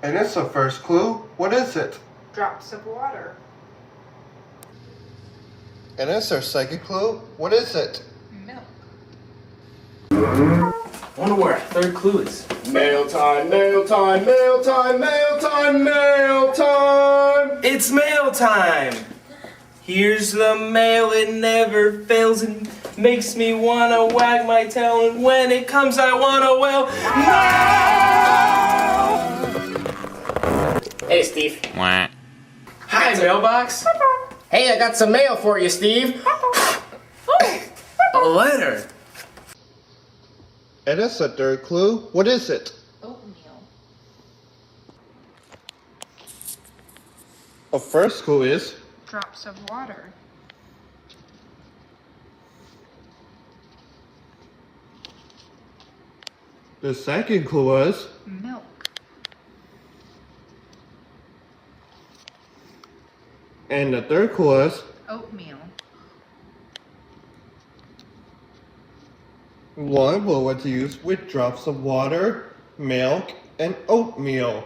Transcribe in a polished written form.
And it's the first clue. What is it? Drops of water. And it's our second clue. What is it? Milk. I wonder where our third clue is. Mail time, mail time, mail time, mail time, mail time! It's mail time! Here's the mail, it never fails and makes me wanna wag my tail, and when it comes I wanna wail. No! Hey, Steve. Hi, mailbox. Hey, I got some mail for you, Steve. A letter. And it's the third clue. What is it? Oatmeal. Our first clue is Drops of water. the second clue was Milk. and the third clue was Oatmeal. one will what to use with drops of water, milk, and oatmeal.